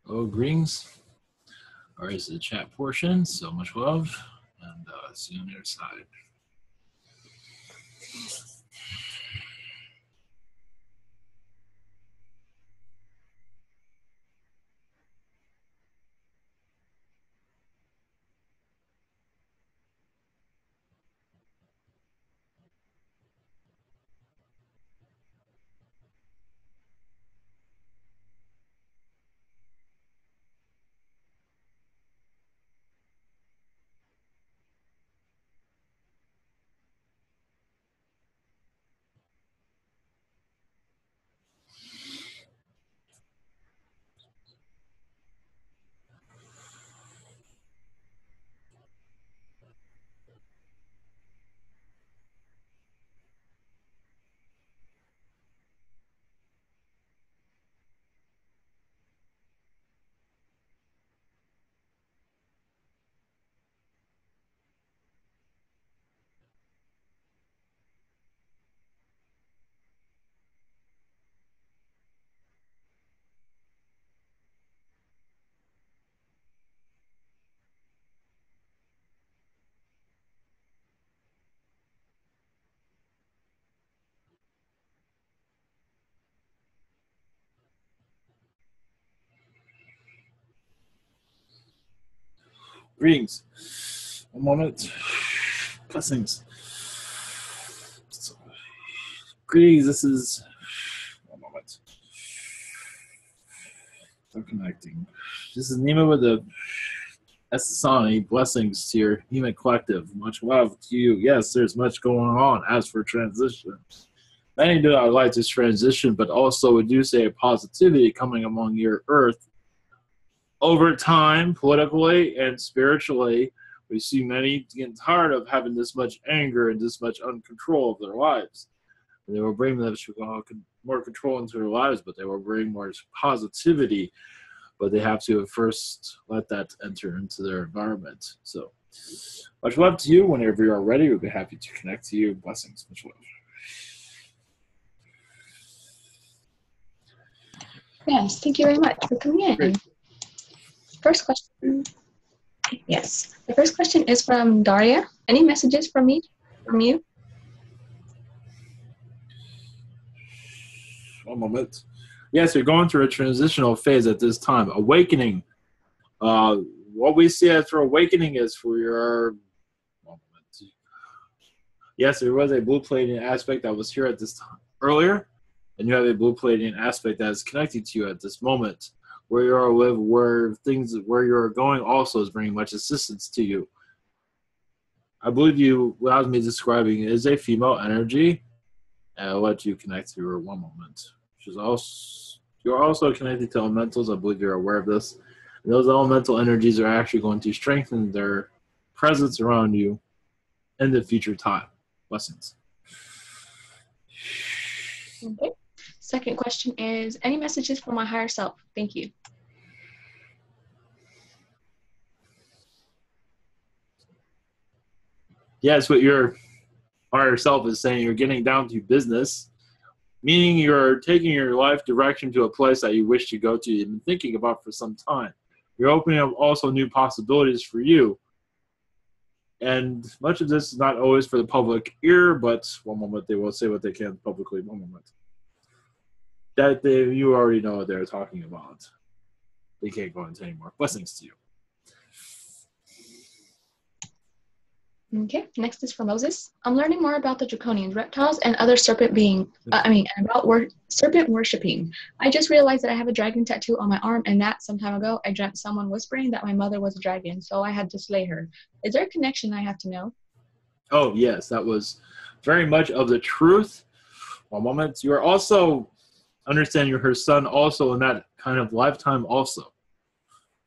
Oh, greetings. All right, it's the chat portion. So much love, and see you on the other side. Greetings. One moment. Blessings. Greetings. This is one moment. I'm connecting. This is Neiman with the Essassani. Blessings to your human collective. Much love to you. Yes, there's much going on. As for transition, many do not like this transition, but also we do say a positivity coming among your earth. Over time, politically and spiritually, we see many getting tired of having this much anger and this much uncontrol of their lives. And they will bring more control into their lives, but they will bring more positivity. But they have to first let that enter into their environment. So, much love to you. Whenever you are ready, we'll be happy to connect to you. Blessings. Much love. Yes, thank you very much for coming in. Great. First question. Yes, the first question is from Daria. Any messages from you? One moment. Yes, you're going through a transitional phase at this time. Awakening. What we see after awakening is for your... One moment. Yes, there was a blue Pleiadian aspect that was here at this time earlier, and you have a blue Pleiadian aspect that is connecting to you at this moment. Where you are with, where you're going also is bringing much assistance to you. I believe you, without me describing, is a female energy. And I'll let you connect to her one moment. You're also connected to elementals. I believe you're aware of this. And those elemental energies are actually going to strengthen their presence around you in the future time. Blessings. Okay. Second question is, any messages for my higher self? Thank you. Yes, what your higher self is saying, you're getting down to business, meaning you're taking your life direction to a place that you wish to go to, you've been thinking about for some time. You're opening up also new possibilities for you. And much of this is not always for the public ear, but one moment they will say what they can publicly. One moment. That you already know what they're talking about. They can't go into any more. Blessings to you. Okay, next is from Moses. I'm learning more about the draconians, reptiles, and other serpent beings. Serpent worshipping. I just realized that I have a dragon tattoo on my arm, and that some time ago I dreamt someone whispering that my mother was a dragon, so I had to slay her. Is there a connection I have to know? Oh yes, that was very much of the truth. One moment. You are also understanding her son also in that kind of lifetime also,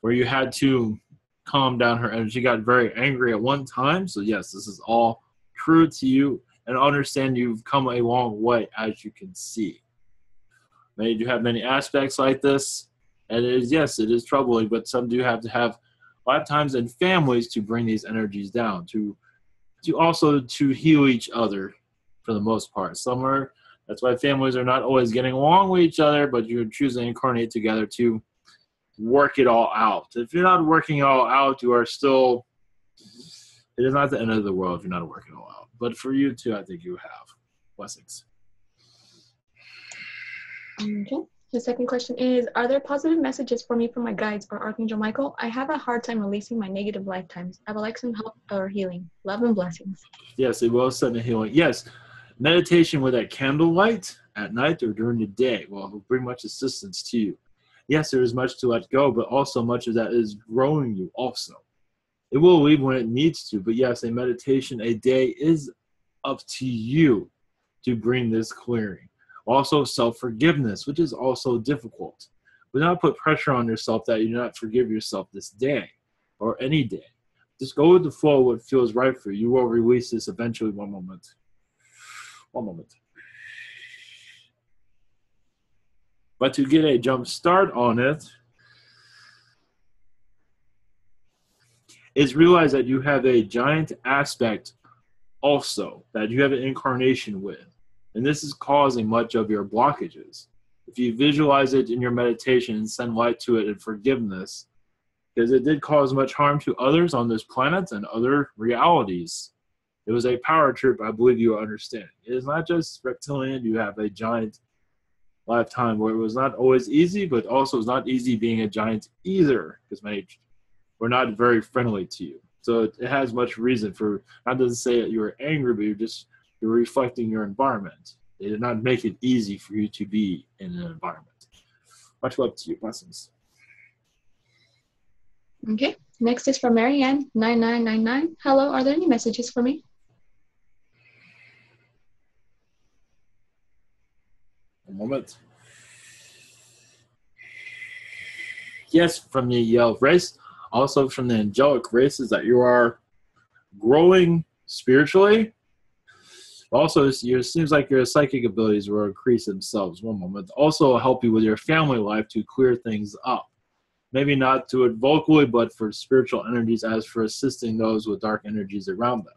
where you had to calm down her energy. She got very angry at one time. So yes, this is all true to you, and understand you've come a long way, as you can see. Many do have many aspects like this, and it is troubling, but some do have to have lifetimes and families to bring these energies down, to also to heal each other for the most part. That's why families are not always getting along with each other, but you're choosing to incarnate together to work it all out. If you're not working it all out, you are still, it is not the end of the world if you're not working it all out. But for you too, I think you have. Blessings. Okay. The second question is, are there positive messages for me from my guides or Archangel Michael? I have a hard time releasing my negative lifetimes. I would like some help or healing. Love and blessings. Yes, it will send a healing. Yes, meditation with that candlelight at night or during the day will bring much assistance to you. Yes, there is much to let go, but also much of that is growing you also. It will leave when it needs to, but yes, a meditation a day is up to you to bring this clearing. Also, self-forgiveness, which is also difficult. Do not put pressure on yourself that you do not forgive yourself this day or any day. Just go with the flow of what feels right for you. You will release this eventually. One moment. One moment. But to get a jump start on it, is realize that you have a giant aspect also that you have an incarnation with. And this is causing much of your blockages. If you visualize it in your meditation and send light to it and forgiveness, because it did cause much harm to others on this planet and other realities. It was a power trip, I believe you understand. It is not just reptilian, you have a giant lifetime where it was not always easy, but also it's not easy being a giant either, because many were not very friendly to you. So it has much reason for, not to say that you were angry, but you're reflecting your environment. They did not make it easy for you to be in an environment. Much love to you. Blessings. Okay. Next is from Marianne, 9999. Hello, are there any messages for me? One moment. Yes, from the race, also from the angelic races, that you are growing spiritually. Also, it seems like your psychic abilities will increase themselves. One moment. Also help you with your family life to clear things up. Maybe not do it vocally, but for spiritual energies, as for assisting those with dark energies around them.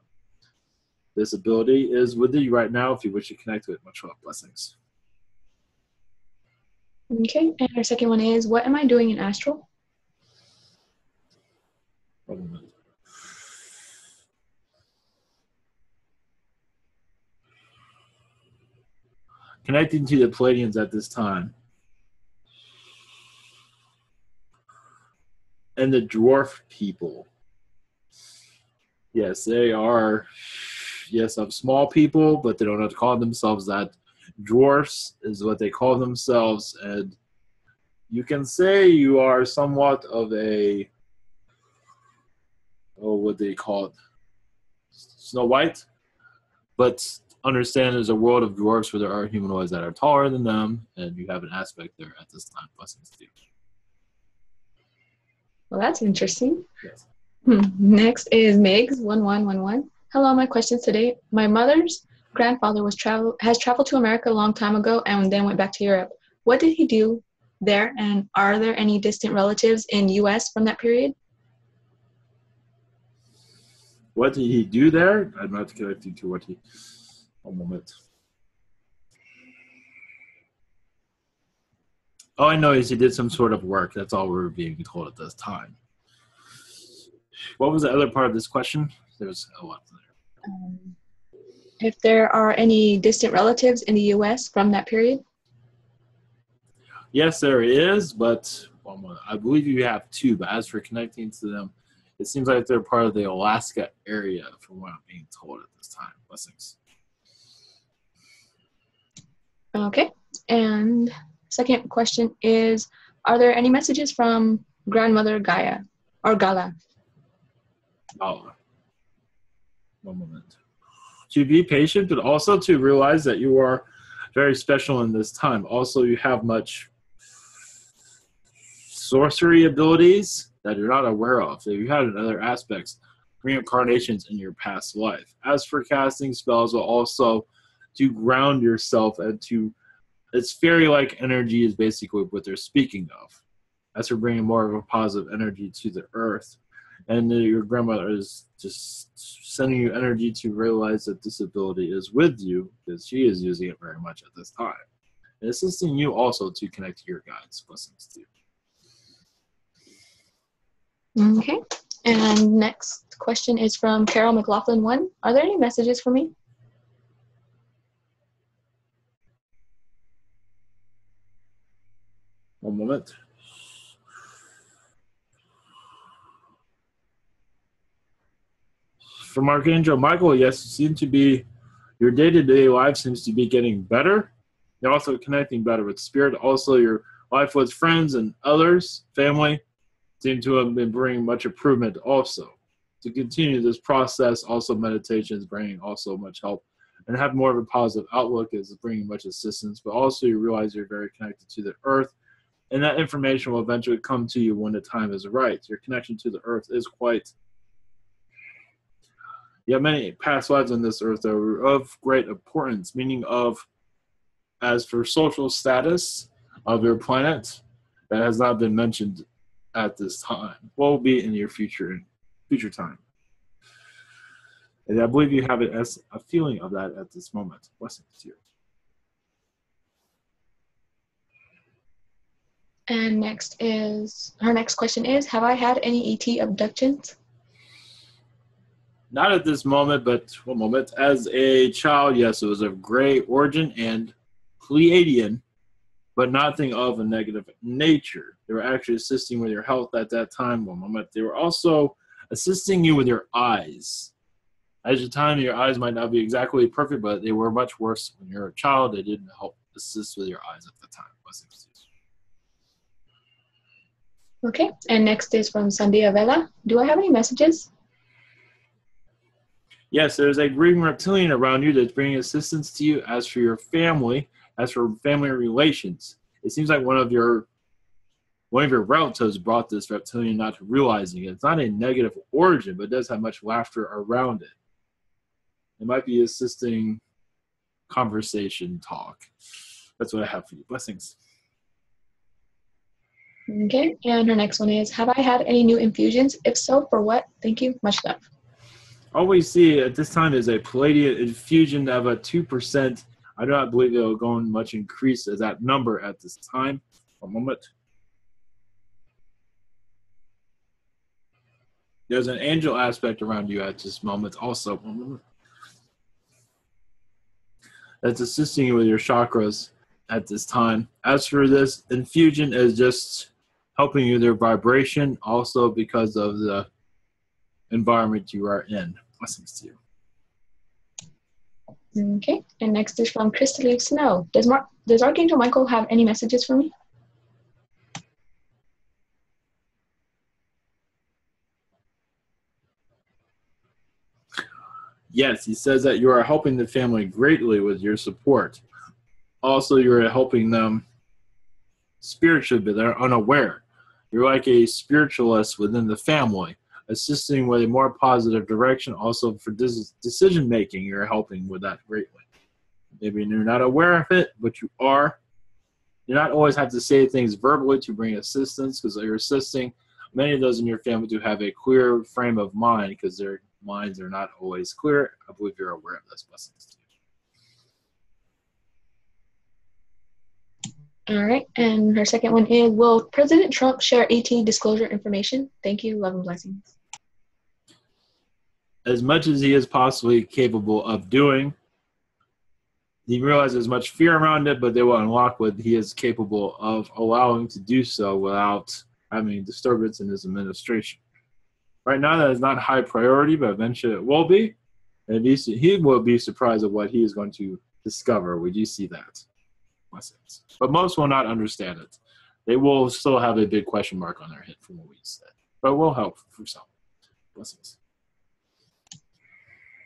This ability is with you right now if you wish to connect with it. Much love. Blessings. Okay. And our second one is, what am I doing in astral? One moment. Connecting to the Palladians at this time. And the Dwarf People. Yes, they are, yes, of small people, but they don't have to call themselves that. Dwarfs is what they call themselves, and you can say you are somewhat of a, what they call it, Snow White, but understand there's a world of dwarfs where there are humanoids that are taller than them, and you have an aspect there at this time. Blessings to you. Well, that's interesting. Yes. Next is Megs, 1111. Hello, my questions today. My mother's grandfather has traveled to America a long time ago and then went back to Europe. What did he do there, and are there any distant relatives in U.S. from that period? What did he do there? I'm not connecting to what he... One moment. All I know is he did some sort of work. That's all we're being told at this time. What was the other part of this question? There's a lot there. If there are any distant relatives in the U.S. from that period? Yes, there is, but I believe you have two. But as for connecting to them, it seems like they're part of the Alaska area from what I'm being told at this time. Blessings. Okay. And second question is, are there any messages from grandmother Gaia or Gala? Oh, one moment. To be patient, but also to realize that you are very special in this time. Also, you have much sorcery abilities that you're not aware of. So you had in other aspects, reincarnations in your past life. As for casting spells, will also to ground yourself and to, it's fairy-like energy is basically what they're speaking of. As for bringing more of a positive energy to the earth. And your grandmother is just sending you energy to realize that this ability is with you, because she is using it very much at this time. And assisting you also to connect to your guides. Blessings to you. Okay. And next question is from Carol McLaughlin 1. Are there any messages for me? One moment. From Archangel Michael, yes, your day-to-day life seems to be getting better. You're also connecting better with spirit. Also, your life with friends and others, family, seem to have been bringing much improvement also. To continue this process, also meditation is bringing also much help. And have more of a positive outlook is bringing much assistance. But also you realize you're very connected to the earth. And that information will eventually come to you when the time is right. Your connection to the earth is quite... You have many past lives on this earth that are of great importance, meaning of, as for social status of your planet, that has not been mentioned at this time. Will be in your future time. And I believe you have it as a feeling of that at this moment. Blessings to you. And her next question is, have I had any ET abductions? Not at this moment, but one moment. As a child, yes, it was of great origin and Pleiadian, but nothing of a negative nature. They were actually assisting with your health at that time. One moment. They were also assisting you with your eyes. At the time, your eyes might not be exactly perfect, but they were much worse when you were a child. They didn't help assist with your eyes at the time. Blessings. Okay. And next is from Sandia Vela. Do I have any messages? Yes, there's a green reptilian around you that's bringing assistance to you as for your family, as for family relations. It seems like one of your relatives brought this reptilian not realizing it. It's not a negative origin, but it does have much laughter around it. It might be assisting conversation talk. That's what I have for you. Blessings. Okay. And her next one is, have I had any new infusions? If so, for what? Thank you. Much love. All we see at this time is a Palladian infusion of a 2%. I do not believe it will go in much increase as that number at this time. One moment. There's an angel aspect around you at this moment also. One moment. That's assisting you with your chakras at this time. As for this infusion, is just helping you with your vibration, also because of the environment you are in. Blessings to you. Okay. And next is from Crystal Snow. Does Archangel Michael have any messages for me? Yes, he says that you are helping the family greatly with your support. Also, you're helping them spiritually, but they're unaware. You're like a spiritualist within the family, assisting with a more positive direction. Also, for decision making, you're helping with that greatly. Maybe you're not aware of it, but you are. You not always have to say things verbally to bring assistance, because you're assisting. Many of those in your family do have a clear frame of mind, because their minds are not always clear. I believe you're aware of this. Blessings. All right. And her second one is, will President Trump share ET disclosure information? Thank you. Love and blessings. As much as he is possibly capable of doing, he realizes there's much fear around it, but they will unlock what he is capable of allowing to do so without having disturbance in his administration. Right now, that is not high priority, but eventually it will be. And he will be surprised at what he is going to discover. We do see that. But most will not understand it. They will still have a big question mark on their head from what we said. But it will help for some. Blessings.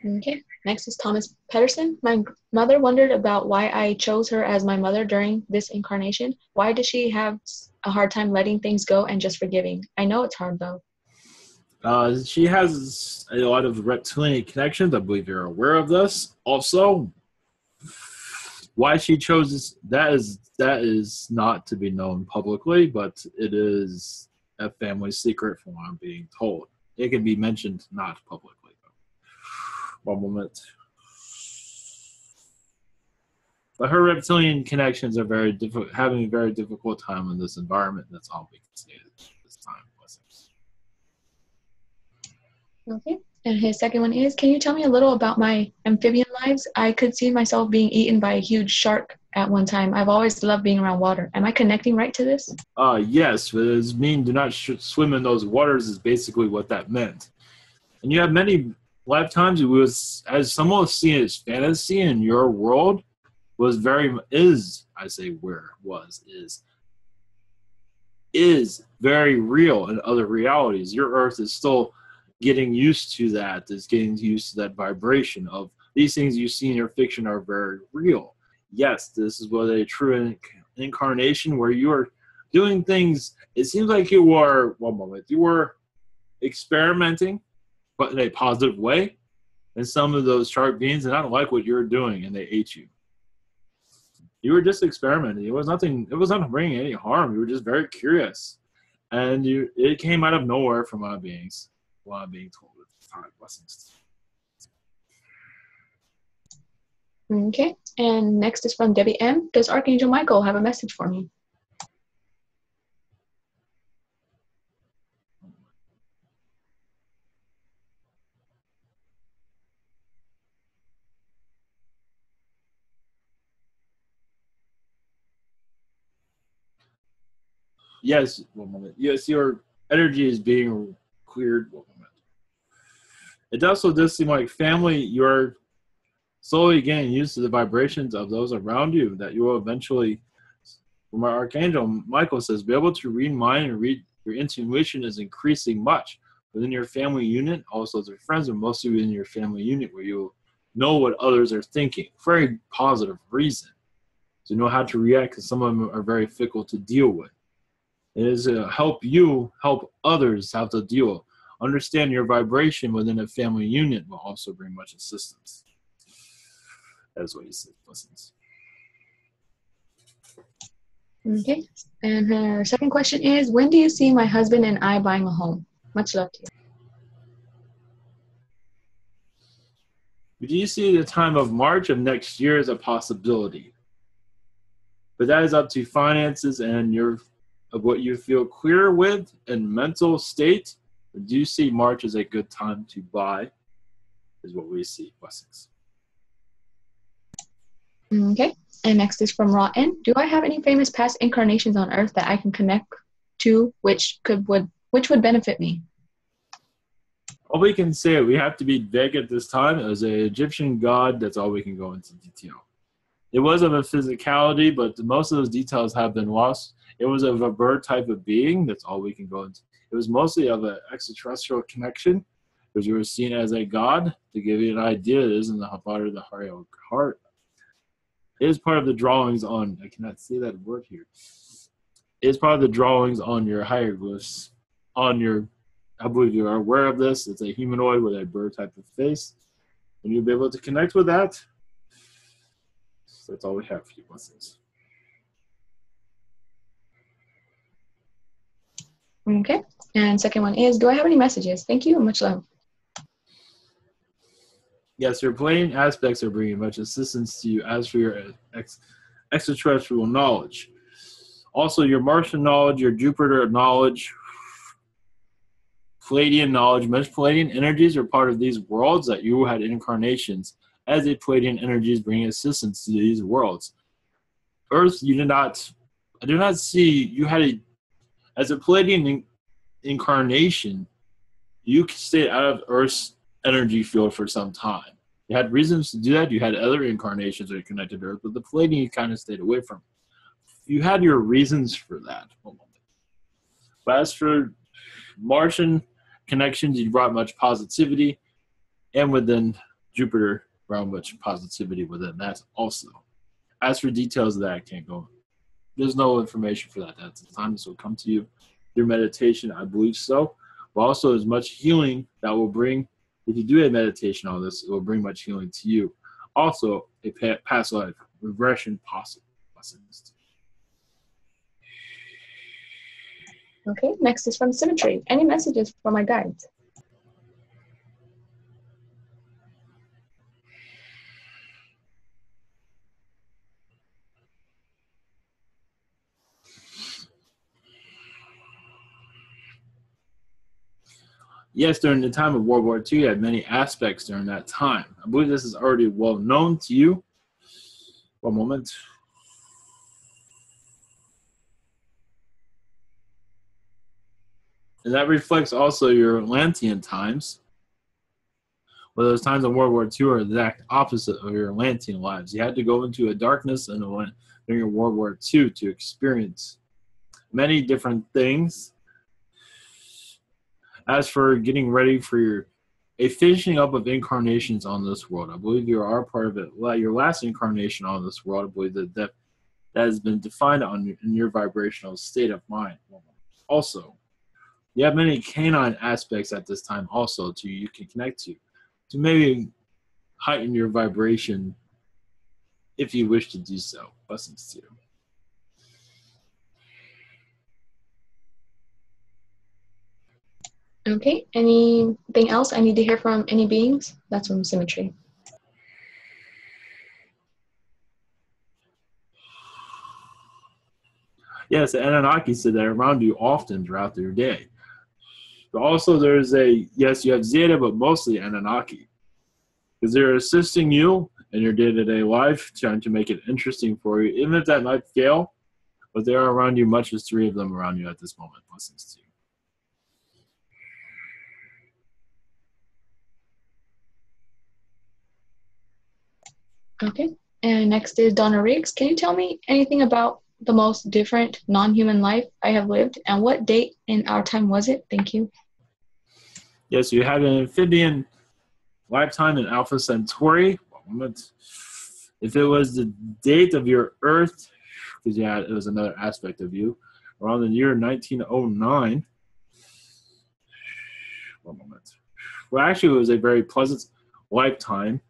Okay. Next is Thomas Patterson. My mother wondered about why I chose her as my mother during this incarnation. Why does she have a hard time letting things go and just forgiving? I know it's hard, though. She has a lot of reptilian connections. I believe you're aware of this. Also, why she chose this, that is not to be known publicly, but it is a family secret from what I'm being told. It can be mentioned not publicly. One moment. But her reptilian connections are very having a very difficult time in this environment. That's all we can say at this time. Blessings. Okay. And his second one is, can you tell me a little about my amphibian lives? I could see myself being eaten by a huge shark at one time. I've always loved being around water. Am I connecting right to this? Yes, but it mean do not swim in those waters is basically what that meant. And you have many lifetimes. It was, as someone was seeing as fantasy in your world, was very is I say where was is very real in other realities. Your Earth is still getting used to that. Is getting used to that vibration of these things you see in your fiction are very real. Yes, this is what a true incarnation where you are doing things. It seems like you were one moment you were experimenting, but in a positive way. And some of those shark beings did not like what you were doing, and they ate you. You were just experimenting. It was nothing. It was not bringing any harm. You were just very curious, and it came out of nowhere from our beings. What I'm being told at the time. Blessings. Okay. And next is from Debbie M. Does Archangel Michael have a message for me? Yes, one moment. Yes, your energy is being cleared. One moment. It also does seem like family. You're slowly getting used to the vibrations of those around you. That you will eventually, from our Archangel Michael says, be able to read mind and read your intuition is increasing much within your family unit. Also, as your friends, but mostly within your family unit, where you know what others are thinking. Very positive reason to know how to react, because some of them are very fickle to deal with. It is to help you help others how to deal. Understand your vibration within a family unit will also bring much assistance. That is what he says. Blessings. Okay. And her second question is, when do you see my husband and I buying a home? Much love to you. Do you see the time of March of next year as a possibility? But that is up to finances and your of what you feel clear with and mental state. But do you see March as a good time to buy? Is what we see. Blessings. Okay. And next is from Raw N. Do I have any famous past incarnations on Earth that I can connect to, which would benefit me? All we can say, we have to be vague at this time. It was an Egyptian god. That's all we can go into detail. It was of a physicality, but most of those details have been lost. It was of a bird type of being. That's all we can go into. It was mostly of an extraterrestrial connection, because you were seen as a god. To give you an idea, it is in the part of the heart. It is part of the drawings on, I cannot say that word here. It is part of the drawings on your hieroglyphs, on your, I believe you are aware of this. It's a humanoid with a bird type of face. And you'll be able to connect with that. So that's all we have for you. Blessings. Okay. And second one is, do I have any messages? Thank you and much love. Yes, your plane aspects are bringing much assistance to you as for your extraterrestrial knowledge. Also, your Martian knowledge, your Jupiter knowledge, Palladian knowledge, much Palladian energies are part of these worlds that you had incarnations as a Palladian energies bringing assistance to these worlds. Earth, I do not see, you had as a Palladian incarnation, you stayed out of Earth's energy field for some time. You had reasons to do that. You had other incarnations that are connected to Earth, but the Palladian you kind of stayed away from. You had your reasons for that. But as for Martian connections, you brought much positivity, and within Jupiter, brought much positivity within that also. As for details of that, I can't go. There's no information for that. That's the time this will come to you through meditation, I believe so. But also, there's much healing that will bring, if you do a meditation on this, it will bring much healing to you. Also, a past life regression possible. Okay. Next is from Symmetry. Any messages for my guides? Yes, during the time of World War II, you had many aspects during that time. I believe this is already well known to you. One moment. And that reflects also your Atlantean times. Well, those times in World War II are the exact opposite of your Atlantean lives. You had to go into a darkness and during your World War II to experience many different things. As for getting ready for a finishing up of incarnations on this world, I believe you are part of it. Well, your last incarnation on this world, I believe that has been defined in your vibrational state of mind. Also, you have many canine aspects at this time also you can connect to maybe heighten your vibration if you wish to do so. Blessings to you. Okay, anything else I need to hear from any beings? That's from Symmetry. Yes, the Anunnaki said that around you often throughout your day. But also there's yes, you have Zeta, but mostly Anunnaki. Because they're assisting you in your day-to-day life, trying to make it interesting for you, even if that might fail. But they are around you, much as 3 of them around you at this moment. Blessings to you. Okay, and next is Donna Riggs. Can you tell me anything about the most different non-human life I have lived, and what date in our time was it? Thank you. Yes, you had an amphibian lifetime in Alpha Centauri. If it was the date of your Earth, because it was another aspect of you, around the year 1909. One moment. Well, actually, it was a very pleasant lifetime.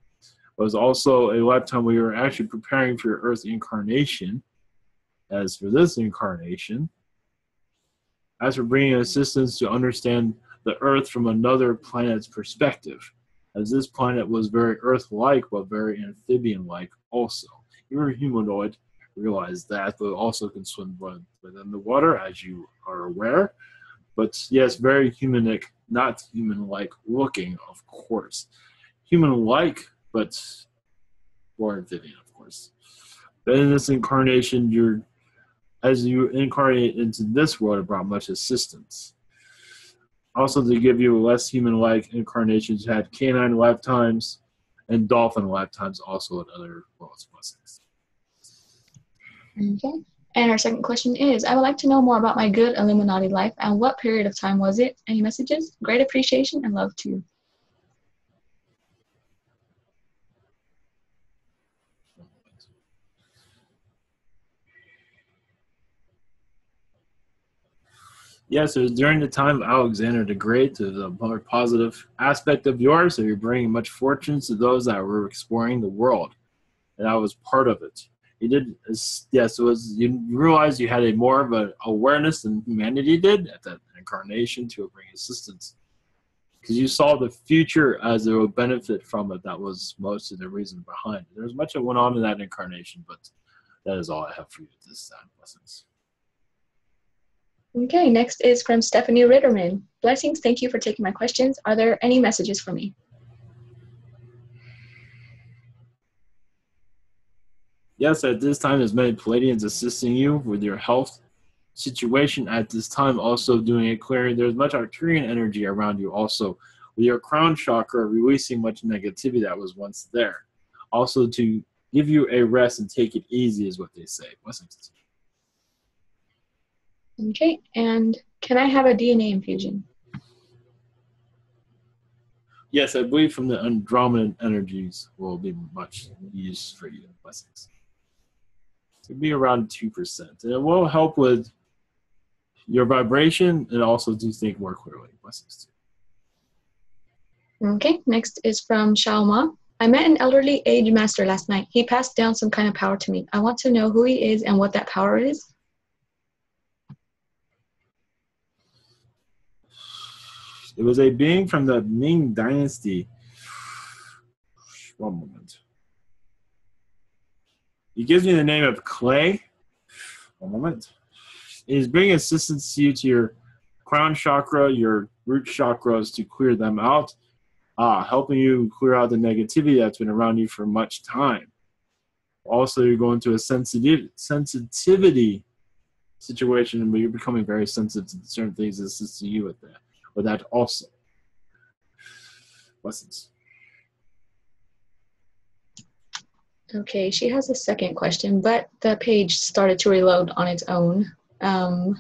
It was also a lifetime where you were actually preparing for your Earth incarnation. As for this incarnation, as for bringing assistance to understand the Earth from another planet's perspective, as this planet was very Earth-like, but very amphibian-like also. You were humanoid, realize that, but also can swim within the water, as you are aware. But yes, very humanic, not human-like looking, of course. Human-like, but more amphibian, of course. But in this incarnation, as you incarnate into this world, it brought much assistance. Also, to give you less human-like incarnations, you had canine lifetimes and dolphin lifetimes also in other worlds. Blessings. Okay. And our second question is, I would like to know more about my good Illuminati life and what period of time was it? Any messages? Great appreciation and love to you. Yes, it was during the time of Alexander the Great. It was a more positive aspect of yours, so you're bringing much fortune to those that were exploring the world, and I was part of it. You did, yes, it was. You realized you had a more of an awareness than humanity did at that incarnation to bring assistance, because you saw the future as it would benefit from it. That was most of the reason behind it. There was much that went on in that incarnation, but that is all I have for you at this time. Blessings. Okay, next is from Stephanie Ritterman. Blessings, thank you for taking my questions. Are there any messages for me? Yes, at this time, there's many Palladians assisting you with your health situation at this time, also doing a clearing. There's much Arcturian energy around you also, with your crown chakra releasing much negativity that was once there. Also to give you a rest and take it easy is what they say. Blessings. Okay, and can I have a DNA infusion? Yes, I believe from the Andromedan energies will be much use for you. Blessings. It will be around 2%. And it will help with your vibration and also to think more clearly. Blessings. Okay, next is from Shaoma. I met an elderly age master last night. He passed down some kind of power to me. I want to know who he is and what that power is. It was a being from the Ming Dynasty. One moment. He gives me the name of Clay. One moment. He's bringing assistance to you to your crown chakra, your root chakras to clear them out, helping you clear out the negativity that's been around you for much time. Also, you're going to a sensitivity situation where you're becoming very sensitive to certain things, assisting you with that also. Blessings. Okay, she has a second question, but the page started to reload on its own. I'll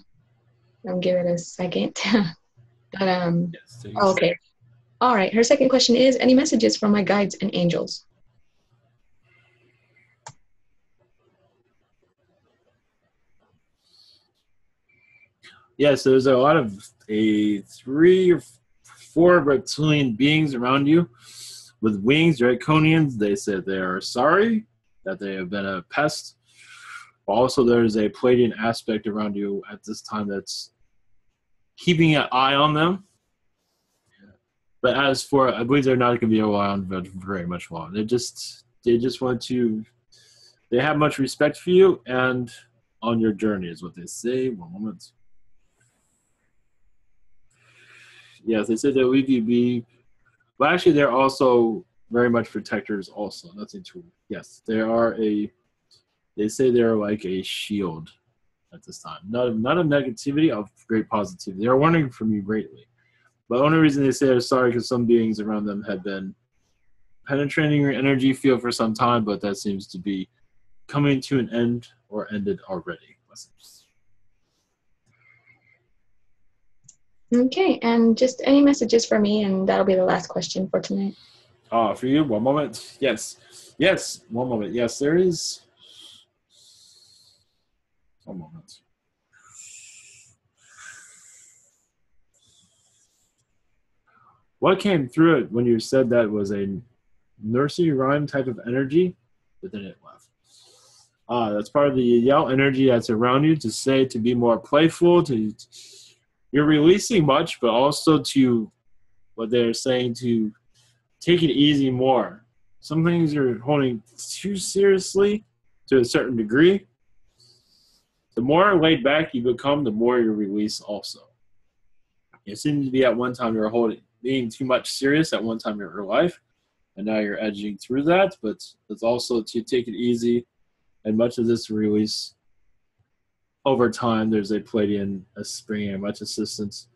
give it a second. But Yes, okay. All right. Her second question is, any messages from my guides and angels? Yes, there's a lot of 3 or 4 reptilian beings around you with wings, draconians. They said they are sorry that they have been a pest. Also, there's a Pleiadian aspect around you at this time that's keeping an eye on them. But as for, I believe they're not going to be around very much long. They just want to. They have much respect for you and on your journey is what they say. One moment. Yes, they said they'll leave you be. But actually, they're also very much protectors. Also, nothing to. Yes, they are a. They say they're like a shield at this time. Not of negativity, of great positivity. They are warning from you greatly. But the only reason they say they're sorry because some beings around them have been penetrating your energy field for some time, but that seems to be coming to an end or ended already. Okay, and just any messages for me, and that'll be the last question for tonight. For you, one moment. Yes, one moment. Yes, there is. One moment. What came through it when you said that was a nursery rhyme type of energy, but then it left. That's part of the yell energy that's around you to say to be more playful. You're releasing much, but also to what they're saying to take it easy more. Some things you're holding too seriously to a certain degree. The more laid back you become, the more you release also. It seems to be at one time you're being too much serious at one time in your life, and now you're edging through that, but it's also to take it easy, and much of this release over time. There's a Pleiadian bringing much assistance.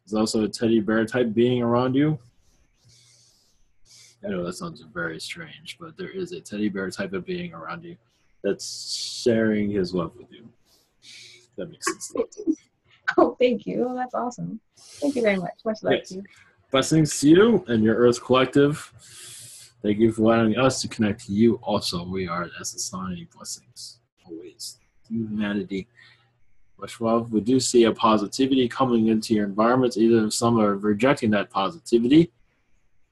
There's also a teddy bear type being around you. I know that sounds very strange, but there is a teddy bear type of being around you that's sharing his love with you. That makes sense. Oh, thank you. Oh, that's awesome. Thank you very much. Much love to you. Blessings to you and your Earth Collective. Thank you for allowing us to connect to you. Also, we are at Essassani. Blessings. Always. Humanity. Much love. We do see a positivity coming into your environment. Either some are rejecting that positivity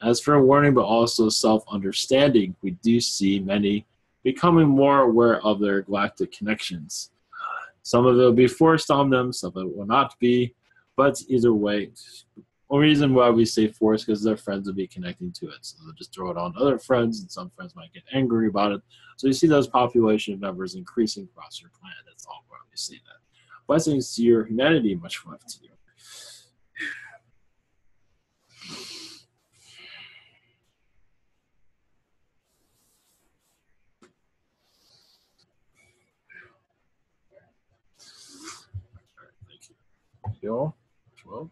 as for a warning, but also self-understanding. We do see many becoming more aware of their galactic connections. Some of it will be forced on them, some of it will not be, but either way, the reason why we say forced because their friends will be connecting to it. So they'll just throw it on other friends, and some friends might get angry about it. So you see those population numbers increasing across your planet. That's all why we see that. Blessings to your humanity, much love to you. Thank you. Much love.